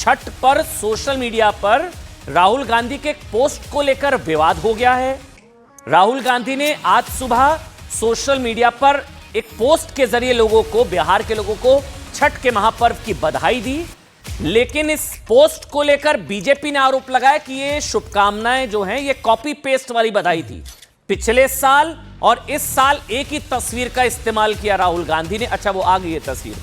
छठ पर social media पर राहुल गांधी के एक पोस्ट को लेकर विवाद हो गया है। राहुल गांधी ने आज सुबह सोशल मीडिया पर एक पोस्ट के जरिए लोगों को, बिहार के लोगों को छठ के महापर्व की बधाई दी। लेकिन इस पोस्ट को लेकर बीजेपी ने आरोप लगाया कि ये शुभकामनाएं जो हैं ये कॉपी पेस्ट वाली बधाई थी। पिछले साल और इस साल एक ही तस्वीर का इस्तेमाल किया राहुल गांधी ने। अच्छा, वो आ गई है तस्वीर।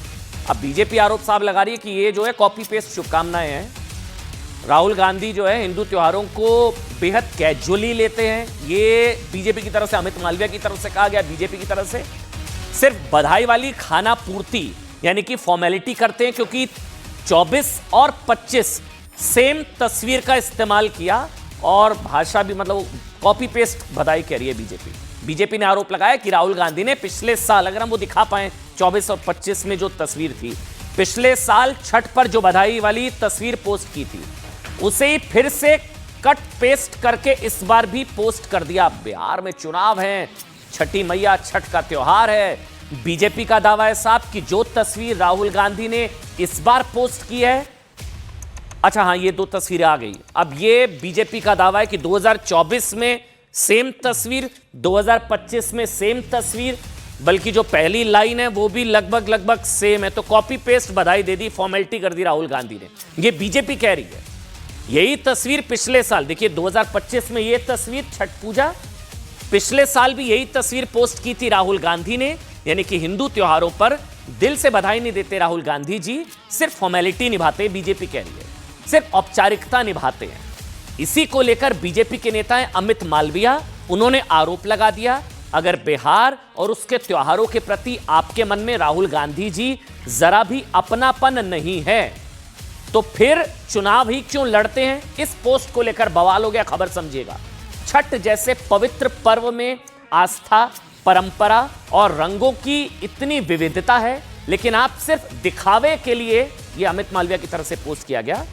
अब बीजेपी आरोप साहब लगा रही है कि ये जो है कॉपी पेस्ट शुभकामनाएं हैं। राहुल गांधी जो है हिंदू त्योहारों को बेहद कैजुअली लेते हैं। ये बीजेपी की तरफ से, अमित मालविया की तरफ से कहा गया, बीजेपी की तरफ से सिर्फ बधाई वाली खाना पूर्ति यानी कि फॉर्मेलिटी करते हैं, क्योंकि 24 और 25 सेम तस्वीर का इस्तेमाल किया और भाषा भी मतलब कॉपी पेस्ट बधाई कह रही है बीजेपी। बीजेपी ने आरोप लगाया कि राहुल गांधी ने पिछले साल, अगर हम वो दिखा पाए 24 और 25 में जो तस्वीर थी, पिछले साल छठ पर जो बधाई वाली तस्वीर पोस्ट की थी उसे ही फिर से कट पेस्ट करके इस बार भी पोस्ट कर दिया। बिहार में चुनाव है, छठी मैया, छठ का त्योहार है। बीजेपी का दावा है साहब कि जो तस्वीर राहुल गांधी ने इस बार पोस्ट की है, अच्छा हाँ, ये दो तस्वीरें आ गई। अब ये बीजेपी का दावा है कि 2024 में सेम तस्वीर, 2025 में सेम तस्वीर, बल्कि जो पहली लाइन है वो भी लगभग सेम है। तो कॉपी पेस्ट बधाई दे दी, फॉर्मेलिटी कर दी राहुल गांधी ने, ये बीजेपी कह रही है। यही तस्वीर पिछले साल, देखिए 2025 में ये तस्वीर छठ पूजा, पिछले साल भी यही तस्वीर पोस्ट की थी राहुल गांधी ने। यानी कि हिंदू त्योहारों पर दिल से बधाई नहीं देते राहुल गांधी जी, सिर्फ फॉर्मेलिटी निभाते, बीजेपी कह रही है, सिर्फ औपचारिकता निभाते हैं। इसी को लेकर बीजेपी के नेता हैं अमित मालविया, उन्होंने आरोप लगा दिया, अगर बिहार और उसके त्योहारों के प्रति आपके मन में राहुल गांधी जी जरा भी अपनापन नहीं है तो फिर चुनाव ही क्यों लड़ते हैं। इस पोस्ट को लेकर बवाल हो गया, खबर समझिएगा। छठ जैसे पवित्र पर्व में आस्था, परंपरा और रंगों की इतनी विविधता है, लेकिन आप सिर्फ दिखावे के लिए, ये अमित मालविया की तरफ से पोस्ट किया गया,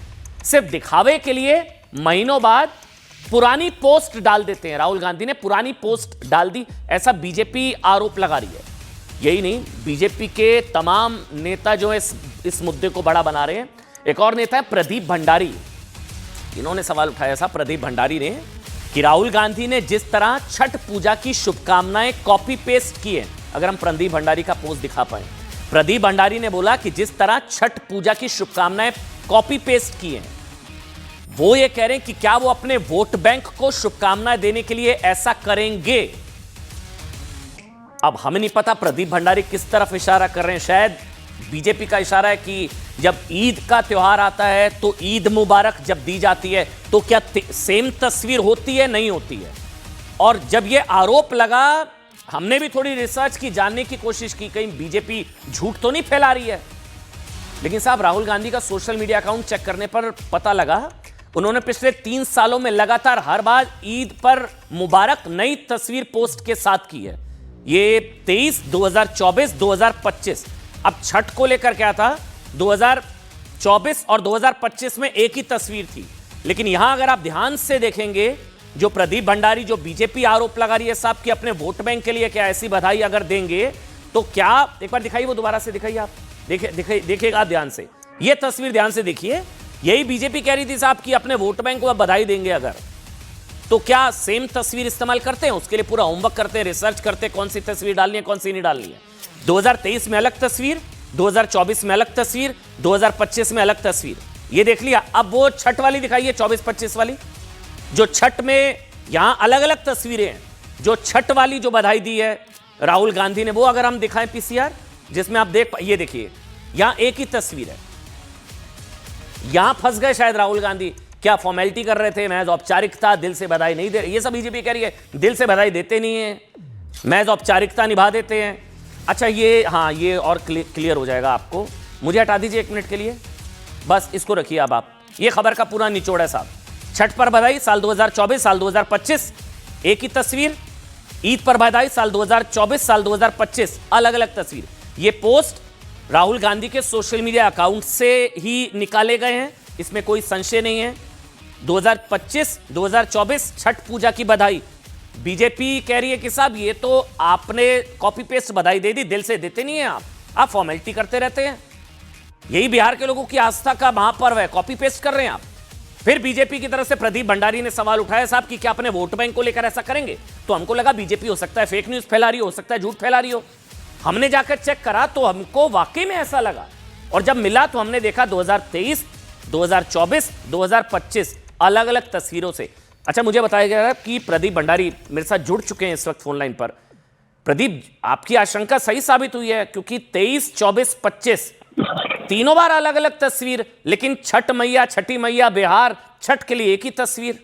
सिर्फ दिखावे के लिए महीनों बाद पुरानी पोस्ट डाल देते हैं। राहुल गांधी ने पुरानी पोस्ट डाल दी, ऐसा बीजेपी आरोप लगा रही है। यही नहीं, बीजेपी के तमाम नेता जो है इस मुद्दे को बड़ा बना रहे हैं। एक और नेता है प्रदीप भंडारी, इन्होंने सवाल उठाया था, प्रदीप भंडारी ने, कि राहुल गांधी ने जिस तरह छठ पूजा की शुभकामनाएं कॉपी पेस्ट की है। अगर हम प्रदीप भंडारी का पोस्ट दिखा पाए, प्रदीप भंडारी ने बोला कि जिस तरह छठ पूजा की शुभकामनाएं कॉपी पेस्ट की हैं, वो ये कह रहे हैं कि क्या वो अपने वोट बैंक को शुभकामनाएं देने के लिए ऐसा करेंगे। अब हमें नहीं पता प्रदीप भंडारी किस तरफ इशारा कर रहे हैं। शायद बीजेपी का इशारा है कि जब ईद का त्योहार आता है तो ईद मुबारक जब दी जाती है तो क्या सेम तस्वीर होती है, नहीं होती है। और जब ये आरोप लगा, हमने भी थोड़ी रिसर्च की, जानने की कोशिश की कहीं बीजेपी झूठ तो नहीं फैला रही है। लेकिन साहब, राहुल गांधी का सोशल मीडिया अकाउंट चेक करने पर पता लगा उन्होंने पिछले 3 सालों में लगातार हर बार ईद पर मुबारक नई तस्वीर पोस्ट के साथ की है। ये 23, 2024, 2025। अब छठ को लेकर क्या था, 2024 और 2025 में एक ही तस्वीर थी। लेकिन यहां अगर आप ध्यान से देखेंगे, जो प्रदीप भंडारी, जो बीजेपी आरोप लगा रही है साहब कि अपने वोट बैंक के लिए क्या ऐसी बधाई अगर देंगे तो क्या, एक बार दिखाइए, वो दोबारा से दिखाइए, आप देखिएगा आप ध्यान से, ये तस्वीर ध्यान से देखिए। यही बीजेपी कह रही थी साहब कि अपने वोट बैंक को बधाई देंगे अगर, तो क्या सेम तस्वीर इस्तेमाल करते हैं? उसके लिए पूरा होमवर्क करते हैं, रिसर्च करते हैं, कौन सी तस्वीर डालनी है, कौन सी नहीं डालनी है। 2023 में अलग तस्वीर, 2024 में अलग तस्वीर, 2025 में अलग तस्वीर, ये देख लिया। अब वो छठ वाली दिखाइए, 24-25 वाली, जो छठ में यहां अलग अलग तस्वीरें हैं। जो छठ वाली जो बधाई दी है राहुल गांधी ने, वो अगर हम दिखाएं पीसीआर, जिसमें आप ये देखिए, यहां एक ही तस्वीर है। यहां फंस गए शायद राहुल गांधी, क्या फॉर्मेलिटी कर रहे थे, महज औपचारिकता, दिल से बधाई नहीं दे रहे। ये सब बीजेपी कह रही है दिल से बधाई देते नहीं है, महज औपचारिकता निभा देते हैं। अच्छा, ये हाँ, ये और क्लियर हो जाएगा आपको। मुझे हटा दीजिए 1 मिनट के लिए, बस इसको रखिए। अब आप, ये खबर का पूरा निचोड़ है साहब। छठ पर बधाई साल 2024, साल 2025 एक ही तस्वीर, ईद पर बधाई साल 2024, साल 2025 अलग अलग तस्वीर। ये पोस्ट राहुल गांधी के सोशल मीडिया अकाउंट से ही निकाले गए हैं, इसमें कोई संशय नहीं है। 2025, 2024 छठ पूजा की बधाई, बीजेपी कह रही है कि साहब ये तो आपने कॉपी पेस्ट बधाई दे दी, दिल से देते नहीं है आप फॉर्मेलिटी करते रहते हैं। यही बिहार के लोगों की आस्था का महापर्व है, कॉपी पेस्ट कर रहे हैं आप। फिर बीजेपी की तरफ से प्रदीप भंडारी ने सवाल उठाया, साहब कि क्या अपने वोट बैंक को लेकर ऐसा करेंगे? तो हमको लगा बीजेपी हो सकता है फेक न्यूज फैला रही हो सकता है झूठ फैला रही हो। हमने जाकर चेक करा तो हमको वाकई में ऐसा लगा, और जब मिला तो हमने देखा 2023, 2024, 2025 अलग अलग तस्वीरों से। अच्छा, मुझे बताया गया कि प्रदीप भंडारी मेरे साथ जुड़ चुके हैं इस वक्त फोन लाइन पर। प्रदीप, आपकी आशंका सही साबित हुई है, क्योंकि 23, 24, 25 तीनों बार अलग अलग तस्वीर, लेकिन छठी मैया बिहार, छठ के लिए एक ही तस्वीर।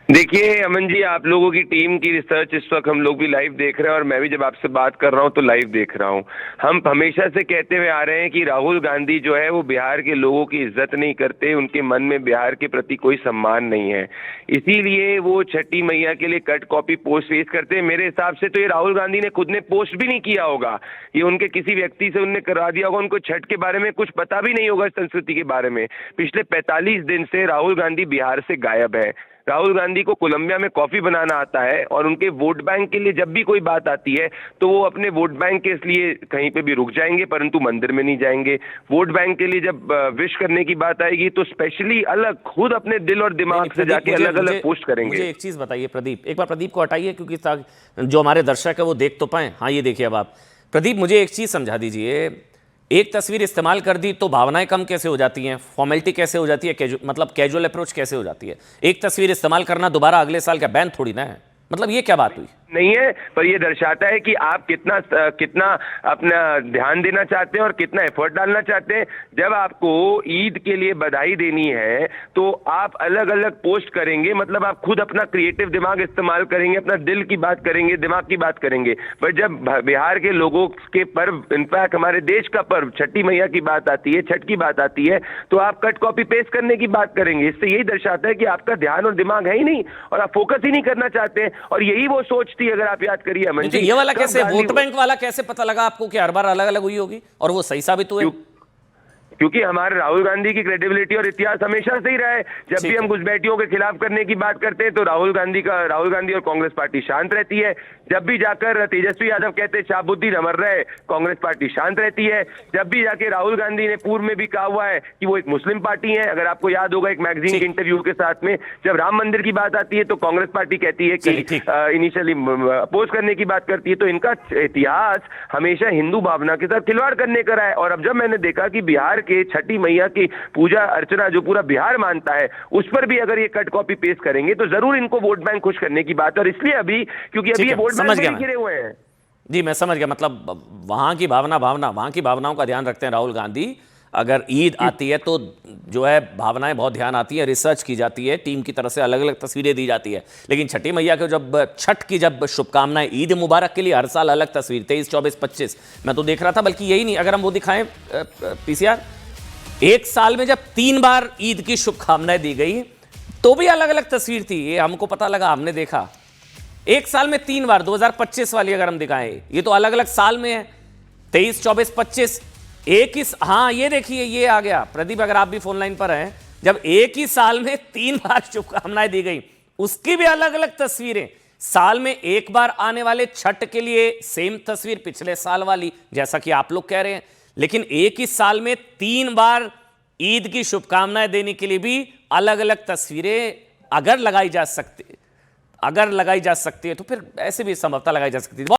देखिए अमन जी, आप लोगों की टीम की रिसर्च इस वक्त हम लोग भी लाइव देख रहे हैं, और मैं भी जब आपसे बात कर रहा हूं तो लाइव देख रहा हूं। हम हमेशा से कहते हुए आ रहे हैं कि राहुल गांधी जो है वो बिहार के लोगों की इज्जत नहीं करते, उनके मन में बिहार के प्रति कोई सम्मान नहीं है, इसीलिए वो छठी मैया के लिए कट कॉपी पोस्ट पेश करते हैं। मेरे हिसाब से तो ये राहुल गांधी ने खुद ने पोस्ट भी नहीं किया होगा, ये उनके किसी व्यक्ति से उनने करवा दिया होगा। उनको छठ के बारे में कुछ पता भी नहीं होगा, संस्कृति के बारे में। पिछले 45 दिन से राहुल गांधी बिहार से गायब है। राहुल गांधी को कोलंबिया में कॉफी बनाना आता है, और उनके वोट बैंक के लिए जब भी कोई बात आती है तो वो अपने वोट बैंक के लिए कहीं पे भी रुक जाएंगे, परंतु मंदिर में नहीं जाएंगे। वोट बैंक के लिए जब विश करने की बात आएगी तो स्पेशली अलग खुद अपने दिल और दिमाग से जाके अलग अलग पोस्ट करेंगे। मुझे एक चीज बताइए प्रदीप, एक बार प्रदीप को हटाइए, क्योंकि जो हमारे दर्शक है वो देख तो पाए। हाँ, ये देखिए अब आप। प्रदीप, मुझे एक चीज समझा दीजिए, एक तस्वीर इस्तेमाल कर दी तो भावनाएं कम कैसे हो जाती हैं, फॉर्मेलिटी कैसे हो जाती है, मतलब कैजुअल अप्रोच कैसे हो जाती है? एक तस्वीर इस्तेमाल करना दोबारा अगले साल का बैन थोड़ी ना है, मतलब ये क्या बात हुई? नहीं है, पर ये दर्शाता है कि आप कितना अपना ध्यान देना चाहते हैं और कितना एफर्ट डालना चाहते हैं। जब आपको ईद के लिए बधाई देनी है तो आप अलग अलग पोस्ट करेंगे, मतलब आप खुद अपना क्रिएटिव दिमाग इस्तेमाल करेंगे, अपना दिल की बात करेंगे, दिमाग की बात करेंगे। पर जब बिहार के लोगों के पर्व, इनफैक्ट हमारे देश का पर्व छठी मैया की बात आती है, छठ की बात आती है, तो आप कट कॉपी पेस्ट करने की बात करेंगे। इससे यही दर्शाता है कि आपका ध्यान और दिमाग है ही नहीं, और आप फोकस ही नहीं करना चाहते हैं। और यही वो सोच थी, अगर आप याद करिए अमन जी। ये वाला कैसे, वोट बैंक वाला कैसे पता लगा आपको कि हर बार अलग अलग हुई होगी और वो सही साबित हुए? क्योंकि हमारे राहुल गांधी की क्रेडिबिलिटी और इतिहास हमेशा से ही रहा है। जब भी हम घुसपैठियों के खिलाफ करने की बात करते हैं तो राहुल गांधी और कांग्रेस पार्टी शांत रहती है। जब भी जाकर तेजस्वी यादव कहते हैं शहाबुद्दीन अमर रहे, कांग्रेस पार्टी शांत रहती है। जब भी जाके राहुल गांधी ने पूर्व में भी कहा हुआ है कि वो एक मुस्लिम पार्टी है, अगर आपको याद होगा एक मैगजीन के इंटरव्यू के साथ में, जब राम मंदिर की बात आती है तो कांग्रेस पार्टी कहती है कि इनिशियली अपोज करने की बात करती है। तो इनका इतिहास हमेशा हिंदू भावना के साथ खिलवाड़ करने का रहा है। और अब जब मैंने देखा कि बिहार के छठी मैया की पूजा अर्चना जो पूरा बिहार मानता है, उस पर भी अगर ये कट कॉपी पेस्ट करेंगे तो जरूर इनको वोट बैंक खुश करने की बात है। और इसलिए अभी, क्योंकि अभी ये वोट बैंक में गिरे हुए हैं। जी, मैं समझ गया, मतलब वहां की वहां की भावनाओं का ध्यान रखते हैं राहुल गांधी। अगर ईद आती है तो जो है भावनाएं बहुत ध्यान आती है, रिसर्च की जाती है, टीम की तरफ से अलग अलग तस्वीरें दी जाती है। लेकिन छठी मैया को जब छठ की जब शुभकामनाएं, ईद मुबारक के लिए हर साल अलग तस्वीर, 23, 24, 25 मैं तो देख रहा था। बल्कि यही नहीं, अगर हम वो दिखाएं पीसीआर, एक साल में जब 3 बार ईद की शुभकामनाएं दी गई तो भी अलग अलग तस्वीर थी। ये हमको पता लगा, हमने देखा एक साल में 3 बार। 2025 वाली अगर हम दिखाएं, ये तो अलग अलग साल में है, 23, 24, 25 एक ही। हाँ, ये देखिए, ये आ गया प्रदीप, अगर आप भी फोन लाइन पर हैं, जब एक ही साल में 3 बार शुभकामनाएं दी गई, उसकी भी अलग अलग तस्वीरें। साल में एक बार आने वाले छठ के लिए सेम तस्वीर, पिछले साल वाली, जैसा कि आप लोग कह रहे हैं। लेकिन एक ही साल में 3 बार ईद की शुभकामनाएं देने के लिए भी अलग अलग तस्वीरें अगर लगाई जा सकती है तो फिर ऐसे भी संभवतः लगाई जा सकती है।